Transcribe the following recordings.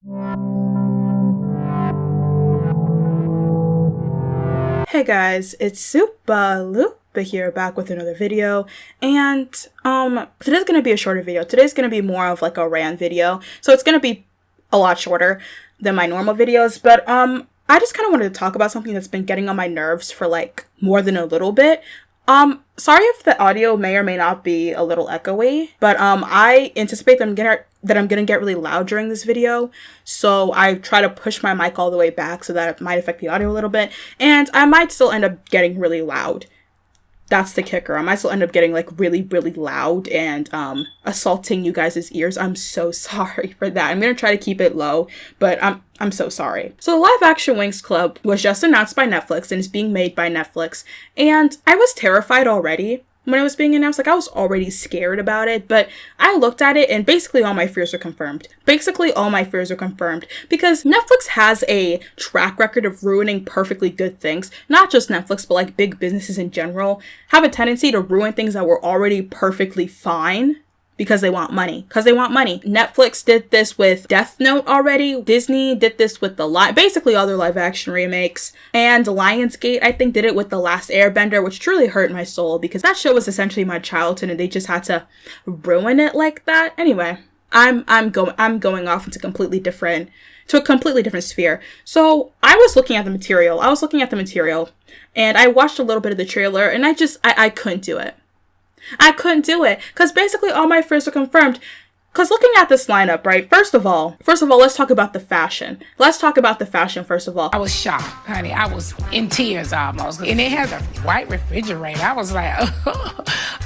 Hey guys, it's Super Lupa here, back with another video, and today's gonna be a shorter video. Today's gonna be more of like a rant video, so it's gonna be a lot shorter than my normal videos, but I just kind of wanted to talk about something that's been getting on my nerves for like more than a little bit. Sorry if the audio may or may not be a little echoey, but I anticipate that I'm gonna get really loud during this video, so I try to push my mic all the way back so that it might affect the audio a little bit, and I might still end up getting really loud. That's the kicker. I might still end up getting like really, really loud and assaulting you guys' ears. I'm so sorry for that. I'm gonna try to keep it low, but I'm so sorry. So the live action Winx Club was just announced by Netflix and is being made by Netflix, and I was terrified already when it was being announced. Like, I was already scared about it, but I looked at it and basically all my fears are confirmed. Because Netflix has a track record of ruining perfectly good things. Not just Netflix, but like big businesses in general have a tendency to ruin things that were already perfectly fine because they want money. Netflix did this with Death Note already. Disney did this with basically all their live action remakes. And Lionsgate, I think, did it with The Last Airbender, which truly hurt my soul because that show was essentially my childhood and they just had to ruin it like that. Anyway, I'm going off into a completely different sphere. So I was looking at the material. And I watched a little bit of the trailer and I couldn't do it. Because basically all my fears are confirmed. Because looking at this lineup, right, first of all, let's talk about the fashion. First of all. I was shocked, honey. I was in tears almost. And it has a white refrigerator. I was like,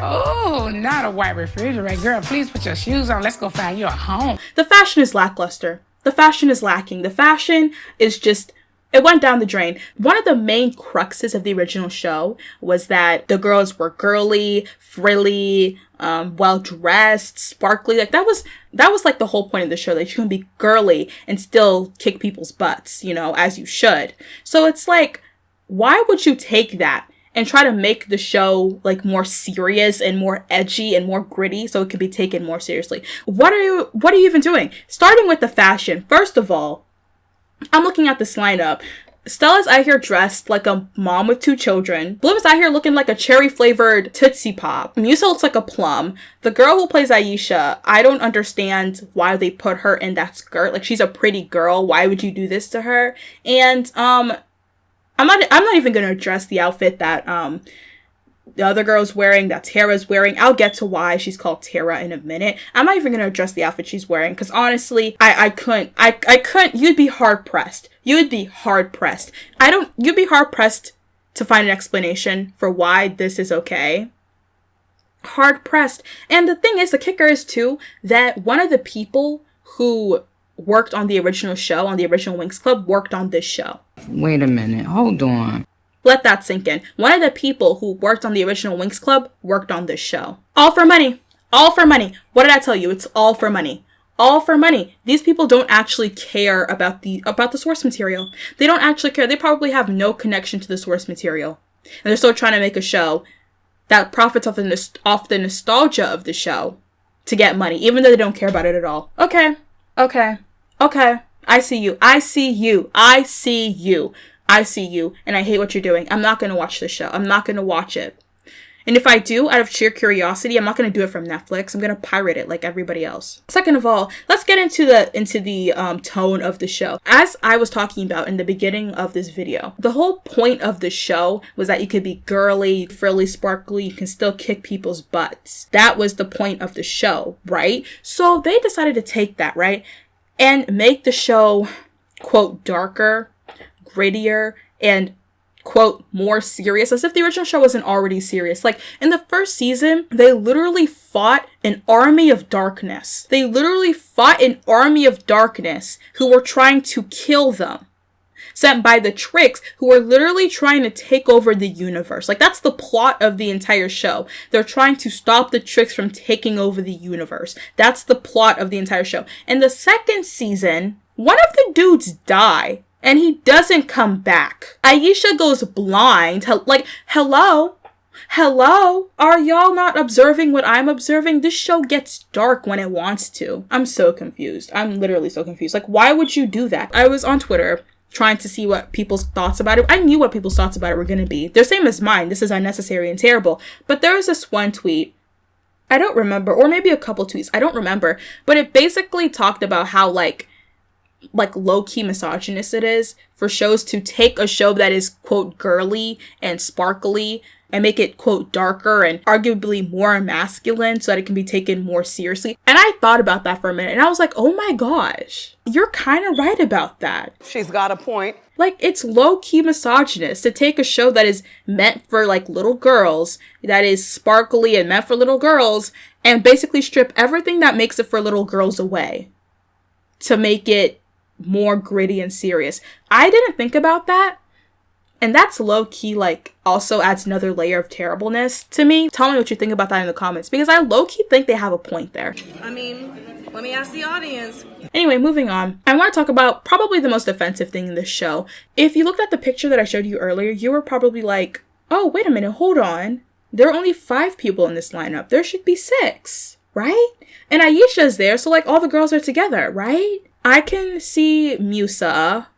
oh, not a white refrigerator. Girl, please put your shoes on. Let's go find you a home. The fashion is lackluster. The fashion is lacking. The fashion is just... it went down the drain. One of the main cruxes of the original show was that the girls were girly, frilly, well-dressed, sparkly. Like, that was like the whole point of the show. That you can be girly and still kick people's butts, as you should. So it's like, why would you take that and try to make the show like more serious and more edgy and more gritty so it could be taken more seriously? What are you even doing? Starting with the fashion. First of all, I'm looking at this lineup. Stella's out here dressed like a mom with 2 children. Bloom's out here looking like a cherry-flavored Tootsie Pop. Musa looks like a plum. The girl who plays Aisha, I don't understand why they put her in that skirt. Like, she's a pretty girl. Why would you do this to her? And I'm not even gonna address the outfit that the other girl's wearing, that Tara's wearing. I'll get to why she's called Tara in a minute. I'm not even going to address the outfit she's wearing because honestly, I couldn't. You'd be hard pressed. You'd be hard pressed to find an explanation for why this is okay. Hard pressed. And the thing is, the kicker is too, that one of the people who worked on the original show, on the original Winx Club, worked on this show. Wait a minute. Hold on. Let that sink in. One of the people who worked on the original Winx Club worked on this show. All for money. All for money. What did I tell you? It's all for money. All for money. These people don't actually care about the source material. They don't actually care. They probably have no connection to the source material. And they're still trying to make a show that profits off the nostalgia of the show to get money, even though they don't care about it at all. Okay. I see you, and I hate what you're doing. I'm not going to watch this show. I'm not going to watch it. And if I do, out of sheer curiosity, I'm not going to do it from Netflix. I'm going to pirate it like everybody else. Second of all, let's get into the tone of the show. As I was talking about in the beginning of this video, the whole point of the show was that you could be girly, frilly, sparkly, you can still kick people's butts. That was the point of the show, right? So they decided to take that, right, and make the show, quote, darker, grittier, and, quote, more serious, as if the original show wasn't already serious. Like, in the first season, they literally fought an army of darkness. Who were trying to kill them. Sent by the Tricks, who were literally trying to take over the universe. Like, that's the plot of the entire show. They're trying to stop the Tricks from taking over the universe. That's the plot of the entire show. In the second season, one of the dudes die. And he doesn't come back. Aisha goes blind. Like, hello? Hello? Are y'all not observing what I'm observing? This show gets dark when it wants to. I'm so confused. I'm literally so confused. Like, why would you do that? I was on Twitter trying to see what people's thoughts about it. I knew what people's thoughts about it were going to be. They're same as mine. This is unnecessary and terrible. But there was this one tweet, I don't remember, or maybe a couple tweets, I don't remember, but it basically talked about how like low-key misogynist it is for shows to take a show that is, quote, girly and sparkly and make it, quote, darker and arguably more masculine so that it can be taken more seriously. And I thought about that for a minute and I was like, oh my gosh, you're kind of right about that. She's got a point. Like, it's low-key misogynist to take a show that is meant for, like, little girls, that is sparkly and meant for little girls, and basically strip everything that makes it for little girls away to make it more gritty and serious. I didn't think about that. And that's low-key, like, also adds another layer of terribleness to me. Tell me what you think about that in the comments, because I low-key think they have a point there. I mean, let me ask the audience. Anyway, moving on. I want to talk about probably the most offensive thing in this show. If you looked at the picture that I showed you earlier, you were probably like, oh, wait a minute, hold on. There are only 5 people in this lineup. There should be 6, right? And Aisha's there, so, like, all the girls are together, right? I can see Musa,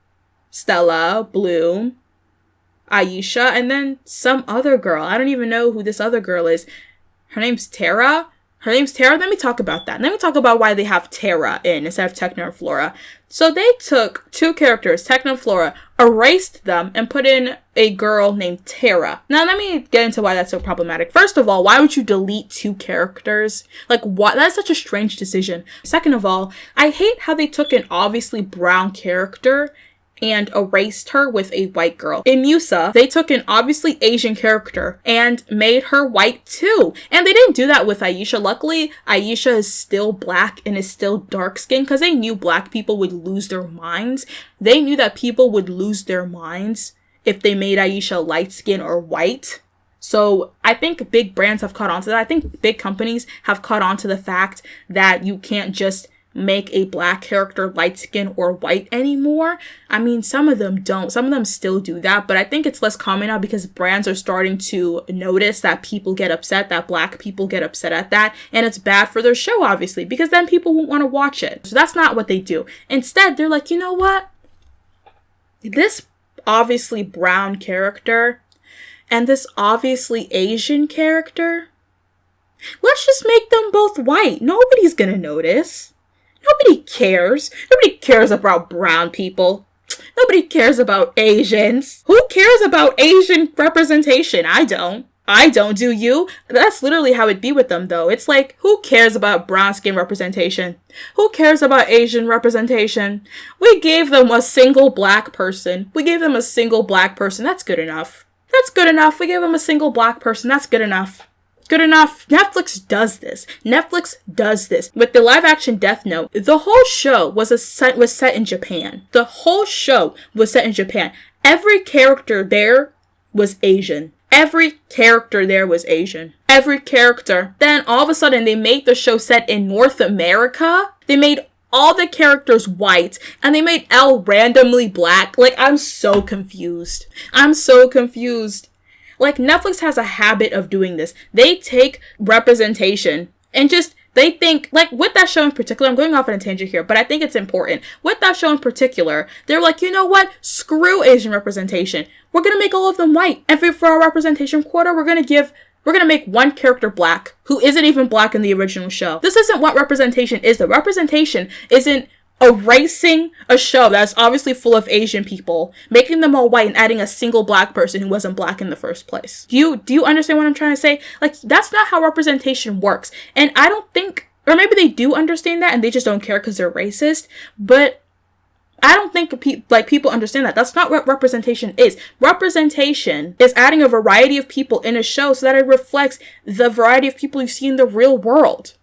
Stella, Bloom, Aisha, and then some other girl. I don't even know who this other girl is. Her name's Tara. Let me talk about that. Let me talk about why they have Tara in instead of Techno and Flora. So they took 2 characters, Techno and Flora, erased them, and put in a girl named Tara. Now, let me get into why that's so problematic. First of all, why would you delete 2 characters? Like, what? That's such a strange decision. Second of all, I hate how they took an obviously brown character and erased her with a white girl. In Musa, they took an obviously Asian character and made her white too. And they didn't do that with Aisha. Luckily, Aisha is still black and is still dark skinned because they knew black people would lose their minds. They knew that people would lose their minds if they made Aisha light skinned or white. So I think big brands have caught on to that. I think big companies have caught on to the fact that you can't just make a black character light skin or white anymore. I mean, some of them don't. Some of them still do that, but I think it's less common now because brands are starting to notice that people get upset, that black people get upset at that, and it's bad for their show, obviously, because then people won't want to watch it. So that's not what they do. Instead, they're like, you know what? This obviously brown character and this obviously Asian character, let's just make them both white. Nobody's gonna notice. Nobody cares. Nobody cares about brown people. Nobody cares about Asians. Who cares about Asian representation? I don't. Do you? That's literally how it'd be with them, though. It's like, who cares about brown skin representation? Who cares about Asian representation? We gave them a single black person. That's good enough. We gave them a single black person. That's good enough. Good enough. Netflix does this. With the live action Death Note, the whole show was set in Japan. Every character there was Asian. Every character. Then all of a sudden they made the show set in North America. They made all the characters white and they made L randomly black. Like, I'm so confused. Like, Netflix has a habit of doing this. They take representation and they think, like, with that show in particular, I'm going off on a tangent here, but I think it's important. With that show in particular, they're like, you know what? Screw Asian representation. We're going to make all of them white. And for our representation quota, we're going to make one character black who isn't even black in the original show. This isn't what representation is. The representation isn't erasing a show that's obviously full of Asian people, making them all white and adding a single black person who wasn't black in the first place. Do you understand what I'm trying to say? Like, that's not how representation works. And I don't think, or maybe they do understand that and they just don't care because they're racist, but I don't think people understand that. That's not what representation is. Representation is adding a variety of people in a show so that it reflects the variety of people you see in the real world.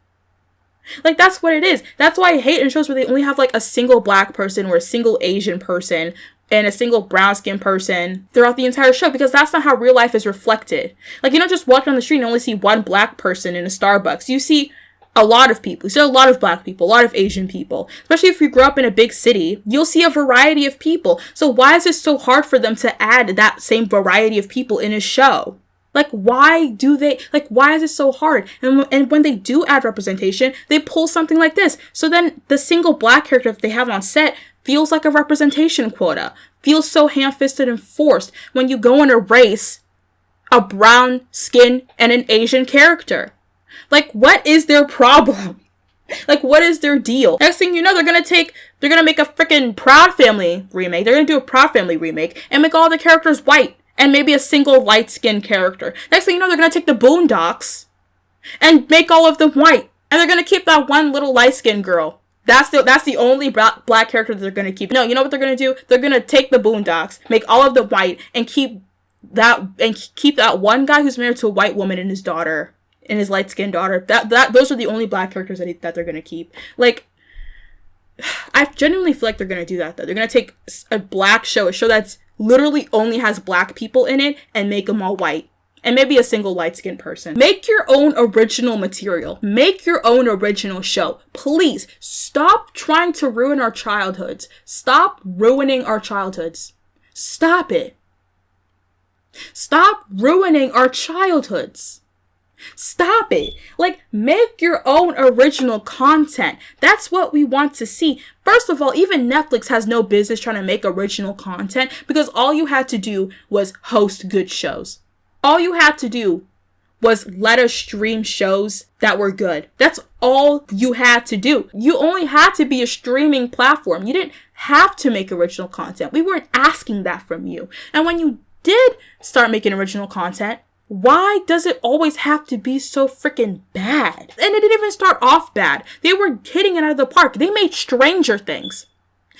Like, that's what it is. That's why I hate in shows where they only have, like, a single black person or a single Asian person and a single brown skinned person throughout the entire show, because that's not how real life is reflected. Like, you don't just walk down the street and only see one black person in a Starbucks. You see a lot of people. You see a lot of black people, a lot of Asian people. Especially if you grew up in a big city, you'll see a variety of people. So why is it so hard for them to add that same variety of people in a show? Like, why do they, like, why is it so hard? And when they do add representation, they pull something like this. So then the single black character that they have on set feels like a representation quota. Feels so ham-fisted and forced when you go and erase a brown skin and an Asian character. Like, what is their problem? Like, what is their deal? Next thing you know, they're gonna make a freaking Proud Family remake. They're gonna do a Proud Family remake and make all the characters white. And maybe a single light-skinned character. Next thing you know, they're going to take the Boondocks and make all of them white. And they're going to keep that one little light-skinned girl. That's the only black character that they're going to keep. No, you know what they're going to do? They're going to take the Boondocks, make all of them white, and keep that one guy who's married to a white woman and his daughter, and his light-skinned daughter. Those are the only black characters that they're going to keep. Like, I genuinely feel like they're going to do that, though. They're going to take a black show, a show that's literally only has black people in it, and make them all white. And maybe a single light-skinned person. Make your own original material. Make your own original show. Please, stop trying to ruin our childhoods. Stop ruining our childhoods. Stop it. Stop ruining our childhoods. Stop it. Like, make your own original content. That's what we want to see. First of all, even Netflix has no business trying to make original content because all you had to do was host good shows. All you had to do was let us stream shows that were good. That's all you had to do. You only had to be a streaming platform. You didn't have to make original content. We weren't asking that from you. And when you did start making original content, why does it always have to be so freaking bad? And it didn't even start off bad. They were hitting it out of the park. They made Stranger Things.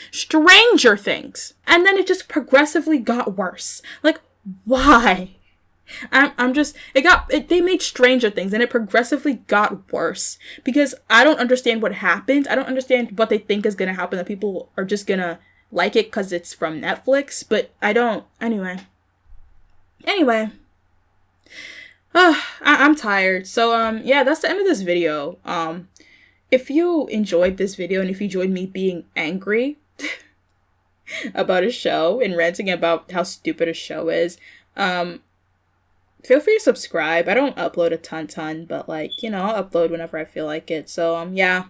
Stranger Things. And then it just progressively got worse. Like, why? They made Stranger Things and it progressively got worse. Because I don't understand what happened. I don't understand what they think is going to happen. That people are just going to like it because it's from Netflix. But I don't. Anyway. I'm tired. So, yeah, that's the end of this video. If you enjoyed this video and if you enjoyed me being angry about a show and ranting about how stupid a show is, feel free to subscribe. I don't upload a ton, but like, you know, I'll upload whenever I feel like it. So, yeah.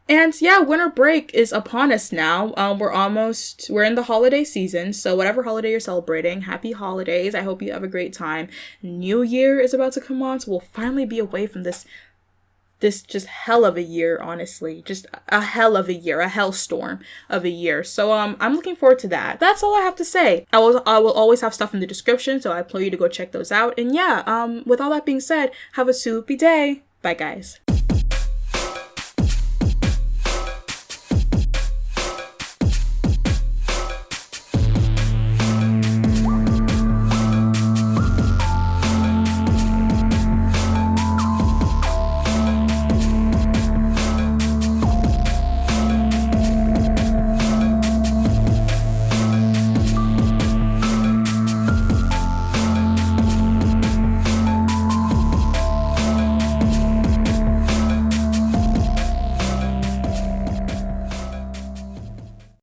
And yeah, winter break is upon us now. We're in the holiday season. So whatever holiday you're celebrating, happy holidays. I hope you have a great time. New Year is about to come on. So we'll finally be away from this just hell of a year, honestly. Just a hell of a year, a hellstorm of a year. So I'm looking forward to that. That's all I have to say. I will always have stuff in the description. So I implore you to go check those out. And yeah, with all that being said, have a soupy day. Bye, guys.